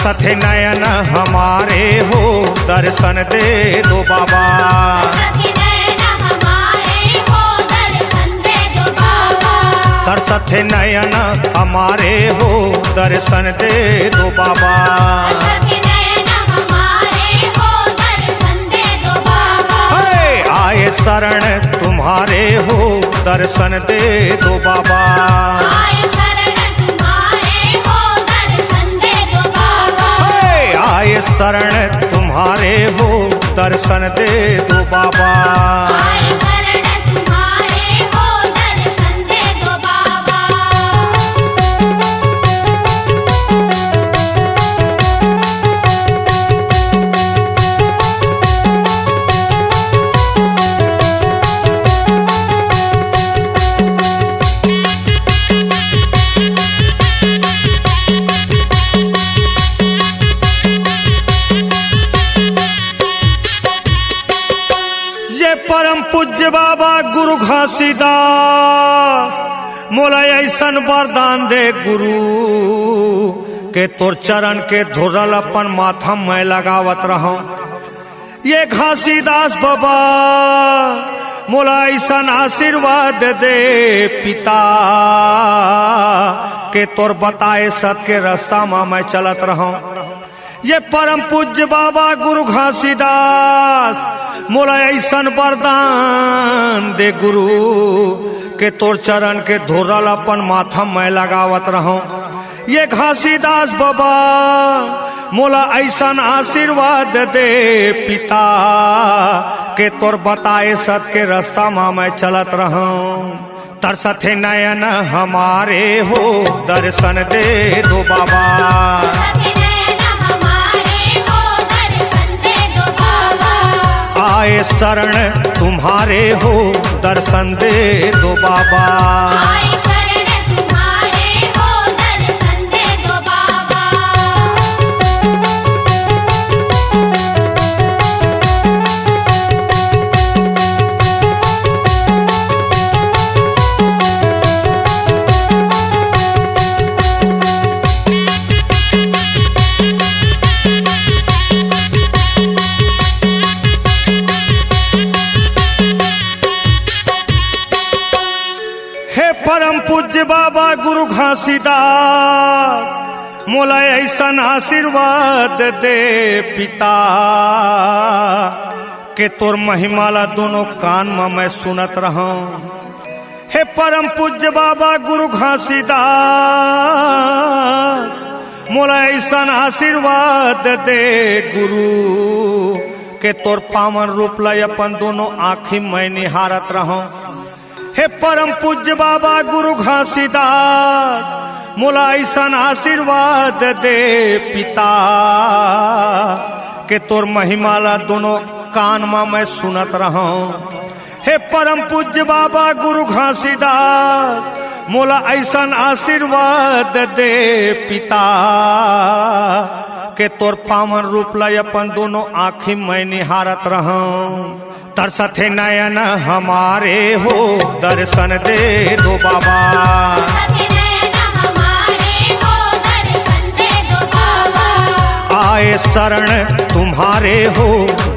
तरसत नयन हमारे हो दर्शन दे दो बाबा। तरसत नयन हमारे हो दर्शन दे दो बाबा। आए शरण तुम्हारे हो दर्शन दे दो बाबा। आए शरण तुम्हारे हो दर्शन दे दो बाबा। परम पूज्य बाबा गुरु घासीदास मोला ऐसन वरदान दे गुरु के तोर चरण के धुरल अपन माथा में लगावत रहो। ये घासीदास बाबा मोला ऐसन आशीर्वाद दे पिता के तोर बताए सत के रास्ता में मैं चलत रहो। ये परम पूज्य बाबा गुरु घासीदास मोला ऐसन वरदान दे गुरु के तोर चरण के धुरल अपन माथा में लगावत रहो। ये घासीदास बाबा मोला ऐसन आशीर्वाद दे पिता के तोर बताए सत के रास्ता में मैं चलत रहो। तरसत नयन हमारे हो दर्शन दे दो बाबा। आए शरण तुम्हारे हो दर्शन दे दो बाबा। आए शरण तुम्हारे हो दर्शन दे दो बाबा। परम पूज्य बाबा गुरु घासीदास मोला ऐसन आशीर्वाद दे पिता के तोर महिमाला दोनों कान में मैं सुनत रहा। हे परम पूज्य बाबा गुरु घासीदास मोला ऐसन आशीर्वाद दे गुरु के तोर पावन रूप ला अपन दोनों आँखी में निहारत रहा। हे परम पूज्य बाबा गुरु घासीदास मोला ऐसन आशीर्वाद दे पिता के तोर महिमाला दोनों कान में मैं सुनत रहा। हे परम पूज्य बाबा गुरु घासीदास मोला ऐसन आशीर्वाद दे पिता के तोर पावन रूप ला अपन दोनों आँखी में निहारत रहा। तरसत नयन हमारे हो दर्शन दे दो बाबा। आए शरण तुम्हारे हो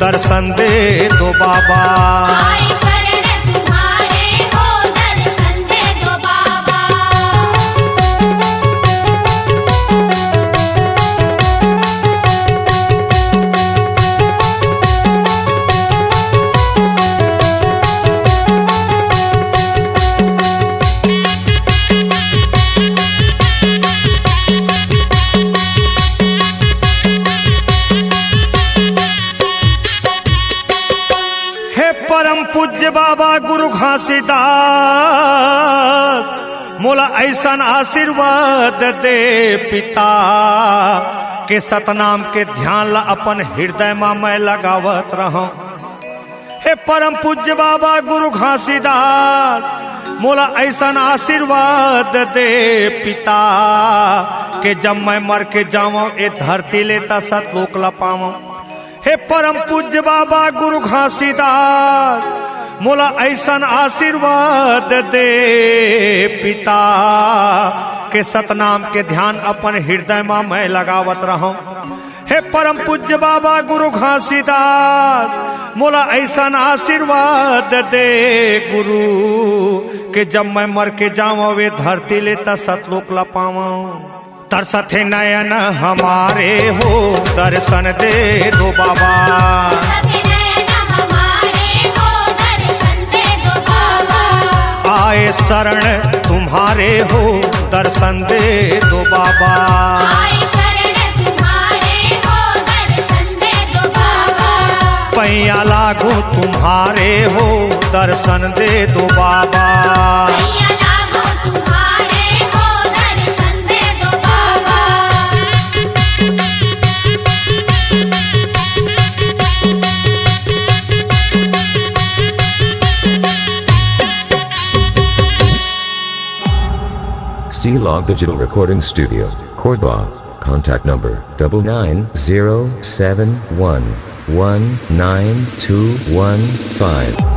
दर्शन दे दो बाबा। आए शरण तुम्हारे हो दर्शन दे दो बाबा। परम पूज्य बाबा गुरु घासीदास मोला ऐसन आशीर्वाद दे पिता के सतनाम के ध्यान ला अपन हृदय में मैं लगावत रहा। हे परम पूज्य बाबा गुरु घासीदास मोला ऐसन आशीर्वाद दे पिता के जब मैं मर के जाऊं ए धरती लेता सतलोक ला पाऊं। हे परम पूज्य बाबा गुरु घासीदास मोला ऐसन आशीर्वाद दे पिता के सतनाम के ध्यान अपन हृदय में मैं लगावत रहूं। हे परम पूज्य बाबा गुरु घासीदास मोला ऐसा आशीर्वाद दे गुरु कि जब मैं मर के जाऊं वे धरती ले सतलोक ला पाऊं। तरसथे नयन हमारे हो दर्शन दे दो बाबा, आए शरण तुम्हारे हो दर्शन दे दो बाबा, पैया लागू तुम्हारे हो दर्शन दे दो बाबा। C-Log Digital Recording Studio, Cordoba. Contact number 99071192115.